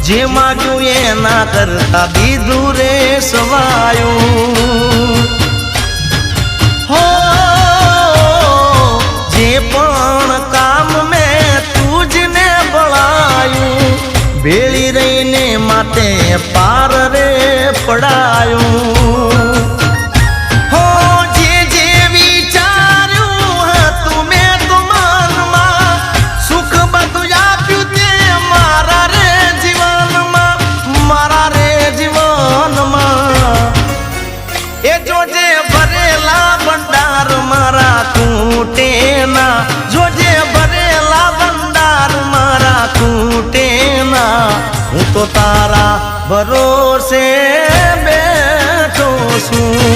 જે માગ્યું એના કરતા દીધું રે સવાયું હો જે પણ કામ મેં તુજને બળાયું ભેળી રહીને માતે પાર રે પડાયું હો જે જે વિચાર્યું હતું મેં તો મનમાં સુખ બધું આપ્યું તે મારા રે જીવનમાં એ જોજે ભરેલા ભંડાર મારા ખૂટે ના જોજે ભરેલા ભંડાર મારા ખૂટે ના હું તો તારા ભરોસે બેઠો છું